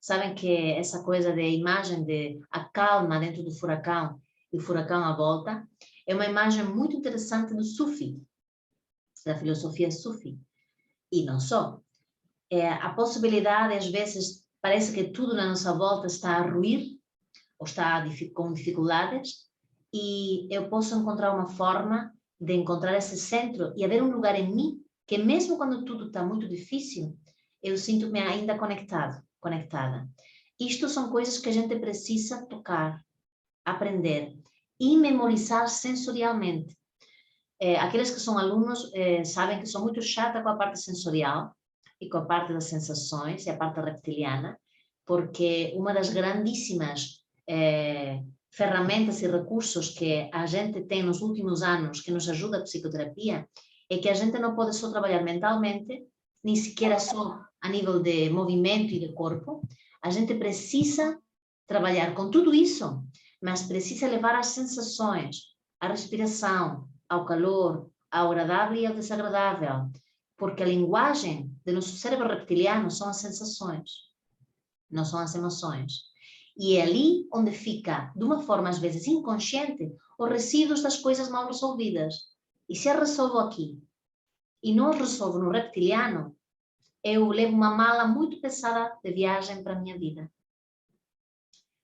Sabem que essa coisa de imagem de a calma dentro do furacão e o furacão à volta é uma imagem muito interessante do Sufi, da filosofia Sufi. E não só. A possibilidade, às vezes, parece que tudo na nossa volta está a ruir, ou está com dificuldades, e eu posso encontrar uma forma de encontrar esse centro e haver um lugar em mim que mesmo quando tudo está muito difícil, eu sinto-me ainda conectada. Isto são coisas que a gente precisa tocar, aprender e memorizar sensorialmente. Aqueles que são alunos sabem que sou muito chata com a parte sensorial e com a parte das sensações e a parte reptiliana, porque uma das grandíssimas ferramentas e recursos que a gente tem nos últimos anos que nos ajuda a psicoterapia é que a gente não pode só trabalhar mentalmente, nem sequer só a nível de movimento e de corpo, a gente precisa trabalhar com tudo isso, mas precisa levar as sensações, a respiração, ao calor, ao agradável e ao desagradável, porque a linguagem do nosso cérebro reptiliano são as sensações, não são as emoções. E é ali onde fica, de uma forma às vezes inconsciente, os resíduos das coisas mal resolvidas. E se eu resolvo aqui e não resolvo no reptiliano, eu levo uma mala muito pesada de viagem para a minha vida.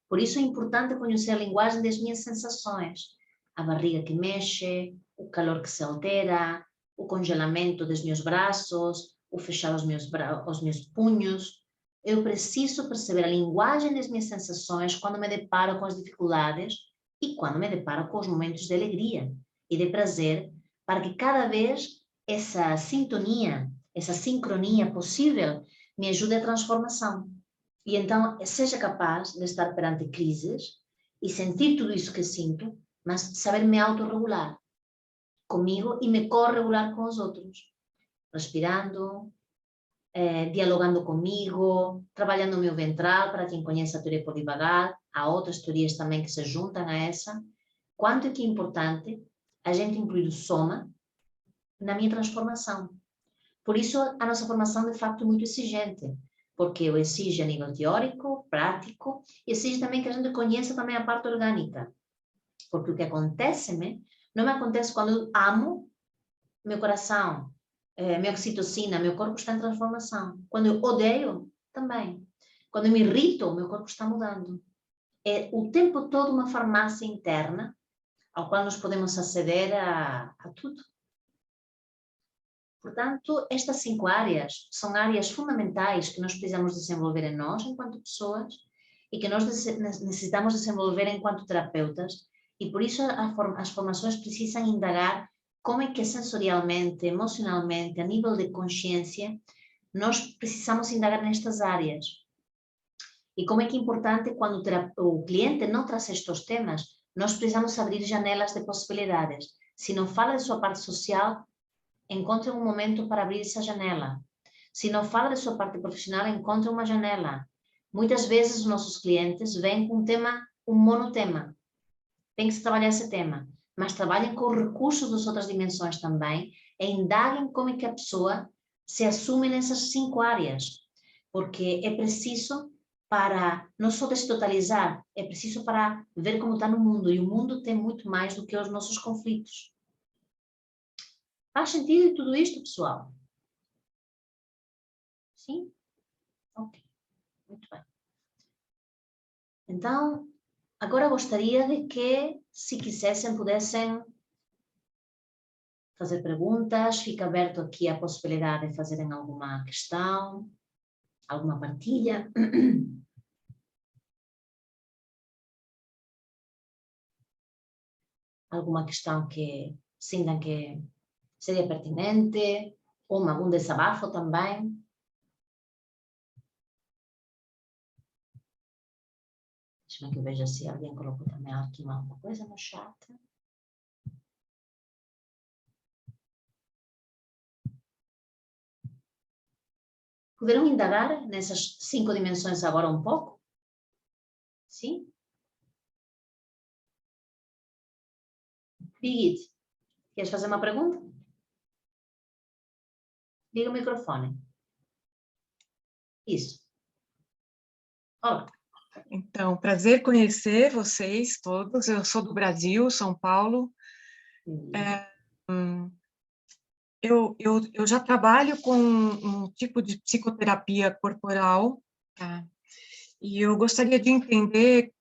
Por isso é importante conhecer a linguagem das minhas sensações. A barriga que mexe, o calor que se altera, o congelamento dos meus braços, o fechar os meus punhos. Eu preciso perceber a linguagem das minhas sensações quando me deparo com as dificuldades e quando me deparo com os momentos de alegria e de prazer, para que cada vez essa sintonia, essa sincronia possível me ajude à transformação. E então seja capaz de estar perante crises e sentir tudo isso que sinto, mas saber me autorregular comigo e me corregular com os outros. Respirando, dialogando comigo, trabalhando o meu ventral, para quem conhece a teoria polivagal, há outras teorias também que se juntam a essa. Quanto é que é importante a gente incluir o soma na minha transformação. Por isso, a nossa formação, de facto, é muito exigente, porque eu exige a nível teórico, prático, e exige também que a gente conheça também a parte orgânica. Porque o que acontece-me, não me acontece quando eu amo, meu coração, minha oxitocina, meu corpo está em transformação. Quando eu odeio, também. Quando eu me irrito, meu corpo está mudando. É o tempo todo uma farmácia interna, ao qual nós podemos aceder a tudo. Portanto, estas 5 áreas são áreas fundamentais que nós precisamos desenvolver em nós, enquanto pessoas, e que nós necessitamos desenvolver enquanto terapeutas, e por isso as formações precisam indagar como é que sensorialmente, emocionalmente, a nível de consciência, nós precisamos indagar nestas áreas. E como é que é importante quando o cliente não traz estes temas, nós precisamos abrir janelas de possibilidades. Se não fala de sua parte social, encontre um momento para abrir essa janela. Se não fala de sua parte profissional, encontre uma janela. Muitas vezes os nossos clientes vêm com um monotema. Tem que se trabalhar esse tema. Mas trabalhem com recursos das outras dimensões também e indaguem como é que a pessoa se assume nessas 5 áreas. Porque é preciso para não só destotalizar, é preciso para ver como está no mundo. E o mundo tem muito mais do que os nossos conflitos. Faz sentido tudo isto, pessoal? Sim? Ok. Muito bem. Então, agora gostaria de que, se quisessem, pudessem fazer perguntas. Fica aberto aqui a possibilidade de fazerem alguma questão, alguma partilha. Alguma questão que sintam que seria pertinente, ou algum desabafo também. Deixa-me que eu veja se alguém colocou também aqui alguma coisa no chat. Puderam indagar nessas 5 dimensões agora um pouco? Sim? Birgit, queres fazer uma pergunta? Liga o microfone. Isso. Olá. Então, prazer conhecer vocês todos. Eu sou do Brasil, São Paulo. Eu já trabalho com um tipo de psicoterapia corporal, tá? E eu gostaria de entender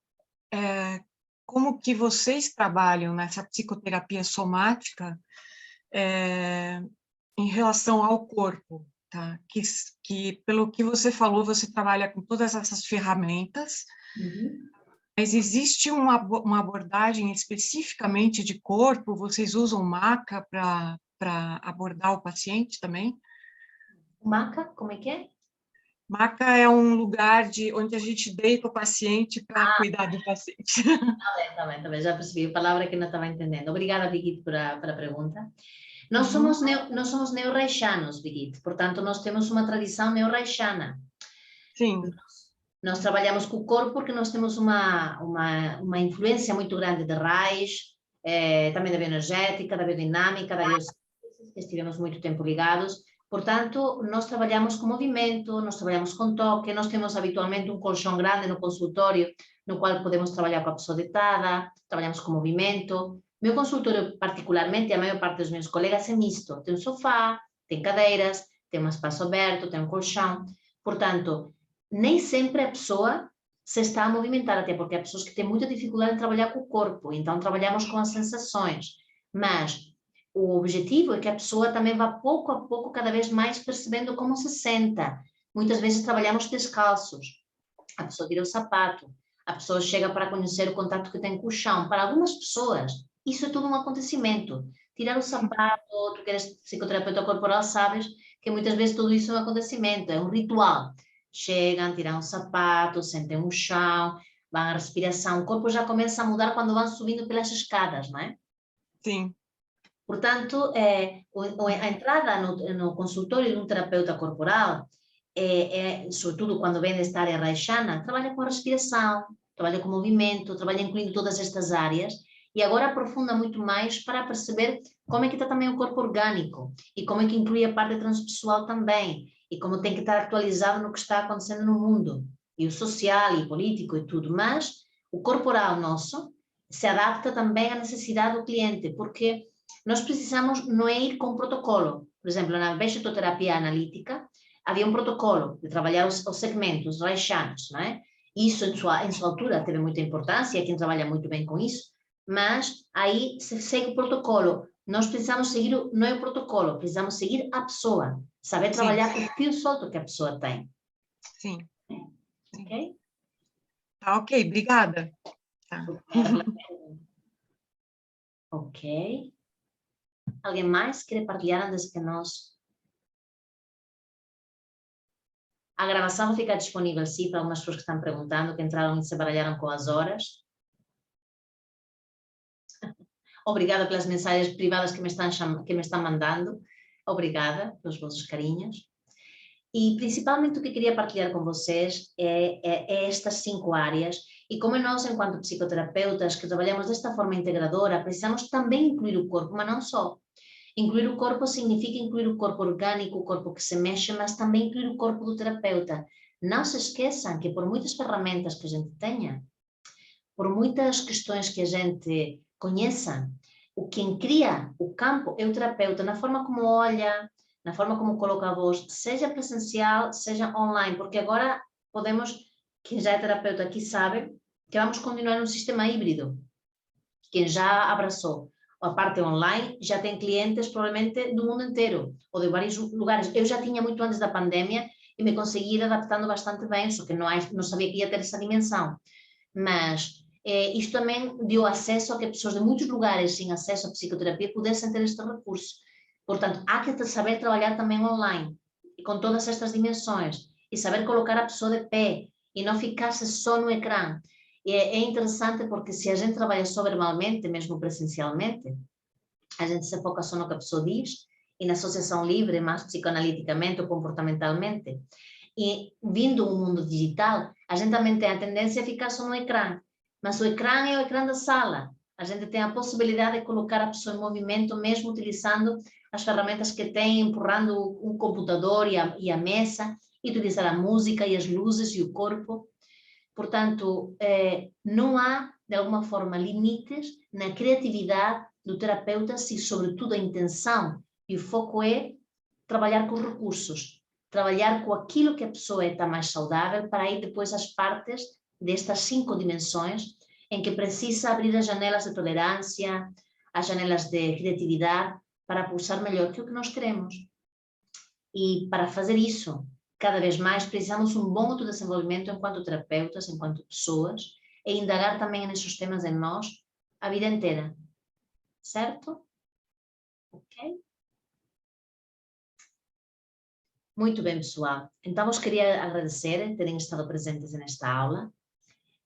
como que vocês trabalham nessa psicoterapia somática em relação ao corpo, tá? Que pelo que você falou, você trabalha com todas essas ferramentas. Mas existe uma abordagem especificamente de corpo? Vocês usam maca para abordar o paciente também? Maca, como é que é? Maca é um lugar onde a gente deita o paciente para cuidar do paciente. Tá bem, já percebi a palavra que não estava entendendo. Obrigada, Birgit, pela pergunta. Nós somos neo-reixianos, Birgit, portanto, nós temos uma tradição neo-reixiana. Sim. Nós trabalhamos com o corpo porque nós temos uma influência muito grande de raiz, também da bioenergética, da biodinâmica, da biociência, que estivemos muito tempo ligados. Portanto, nós trabalhamos com movimento, nós trabalhamos com toque, nós temos habitualmente um colchão grande no consultório, no qual podemos trabalhar com a pessoa deitada, trabalhamos com movimento, Meu consultório, particularmente, a maior parte dos meus colegas é misto. Tem um sofá, tem cadeiras, tem um espaço aberto, tem um colchão. Portanto, nem sempre a pessoa se está a movimentar, até porque há pessoas que têm muita dificuldade em trabalhar com o corpo, então trabalhamos com as sensações. Mas o objetivo é que a pessoa também vá pouco a pouco, cada vez mais percebendo como se senta. Muitas vezes trabalhamos descalços. A pessoa tira o sapato, a pessoa chega para conhecer o contato que tem com o chão. Para algumas pessoas, isso é tudo um acontecimento. Tirar o sapato, tu que eres psicoterapeuta corporal, sabes que muitas vezes tudo isso é um acontecimento, é um ritual. Chegam, tiram o sapato, sentem no chão, vão à respiração, o corpo já começa a mudar quando vão subindo pelas escadas, não é? Sim. Portanto, a entrada no consultório de um terapeuta corporal, sobretudo quando vem desta área reichiana, trabalha com a respiração, trabalha com movimento, trabalha incluindo todas estas áreas, e agora aprofunda muito mais para perceber como é que está também o corpo orgânico, e como é que inclui a parte transpessoal também, e como tem que estar atualizado no que está acontecendo no mundo, e o social, e político, e tudo, mas o corporal nosso se adapta também à necessidade do cliente, porque nós precisamos não é ir com protocolo. Por exemplo, na vegetoterapia analítica, havia um protocolo de trabalhar os segmentos reichianos, não é? Isso, em sua altura, teve muita importância, quem trabalha muito bem com isso, mas aí se segue o protocolo. Nós precisamos seguir, não é o protocolo, precisamos seguir a pessoa, saber trabalhar com o fio solto que a pessoa tem. Sim. Ok? Tá, ok, obrigada. Tá. Ok. Alguém mais quer partilhar antes que nós... A gravação fica disponível, sim, para algumas pessoas que estão perguntando, que entraram e se baralharam com as horas. Obrigada pelas mensagens privadas que me estão mandando. Obrigada pelos vossos carinhos. E principalmente o que queria partilhar com vocês é estas 5 áreas. E como nós, enquanto psicoterapeutas, que trabalhamos desta forma integradora, precisamos também incluir o corpo, mas não só. Incluir o corpo significa incluir o corpo orgânico, o corpo que se mexe, mas também incluir o corpo do terapeuta. Não se esqueçam que por muitas ferramentas que a gente tenha, por muitas questões que a gente conheça, quem cria o campo é o terapeuta, na forma como olha, na forma como coloca a voz, seja presencial, seja online, porque agora podemos, quem já é terapeuta aqui sabe, que vamos continuar num sistema híbrido. Quem já abraçou a parte online já tem clientes provavelmente do mundo inteiro, ou de vários lugares. Eu já tinha muito antes da pandemia e me consegui ir adaptando bastante bem, só que não sabia que ia ter essa dimensão. Mas isto também deu acesso a que pessoas de muitos lugares sem acesso à psicoterapia pudessem ter este recurso. Portanto, há que saber trabalhar também online, e com todas estas dimensões, e saber colocar a pessoa de pé, e não ficar-se só no ecrã. É interessante porque se a gente trabalha só verbalmente, mesmo presencialmente, a gente se foca só no que a pessoa diz, e na associação livre, mais psicoanaliticamente ou comportamentalmente. E vindo um mundo digital, a gente também tem a tendência a ficar só no ecrã. Mas o ecrã é o ecrã da sala. A gente tem a possibilidade de colocar a pessoa em movimento, mesmo utilizando as ferramentas que tem, empurrando o computador e a mesa, e utilizar a música e as luzes e o corpo. Portanto, não há, de alguma forma, limites na criatividade do terapeuta se, sobretudo, a intenção e o foco é trabalhar com recursos, trabalhar com aquilo que a pessoa está mais saudável, para ir depois às partes destas 5 dimensões em que precisa abrir as janelas de tolerância, as janelas de criatividade, para pulsar melhor, que é o que nós queremos. E para fazer isso, cada vez mais precisamos um bom autodesenvolvimento enquanto terapeutas, enquanto pessoas, e indagar também nesses temas em nós a vida inteira. Certo? Ok? Muito bem, pessoal. Então, vos queria agradecer terem estado presentes nesta aula.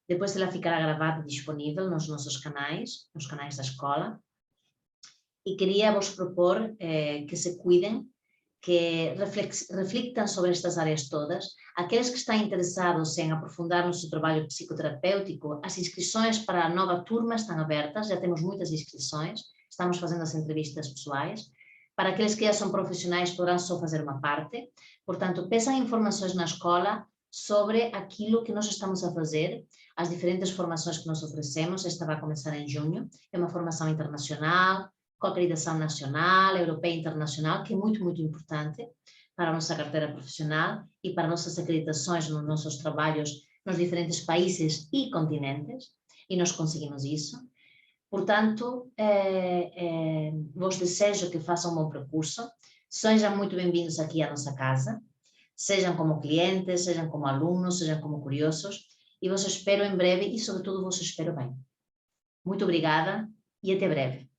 Depois ela ficará gravada e disponível nos nossos canais, nos canais da escola. E queria vos propor que se cuidem, que reflitam sobre estas áreas todas. Aqueles que estão interessados em aprofundar no seu trabalho psicoterapêutico, as inscrições para a nova turma estão abertas, já temos muitas inscrições, estamos fazendo as entrevistas pessoais. Para aqueles que já são profissionais, poderão só fazer uma parte. Portanto, peçam informações na escola, sobre aquilo que nós estamos a fazer, as diferentes formações que nós oferecemos. Esta vai começar em junho, é uma formação internacional, com acreditação nacional, europeia e internacional, que é muito, muito importante para a nossa carteira profissional e para nossas acreditações nos nossos trabalhos nos diferentes países e continentes, e nós conseguimos isso. Portanto, vos desejo que façam um bom percurso, sejam muito bem-vindos aqui à nossa casa, sejam como clientes, sejam como alunos, sejam como curiosos, e vos espero em breve e, sobretudo, vos espero bem. Muito obrigada e até breve.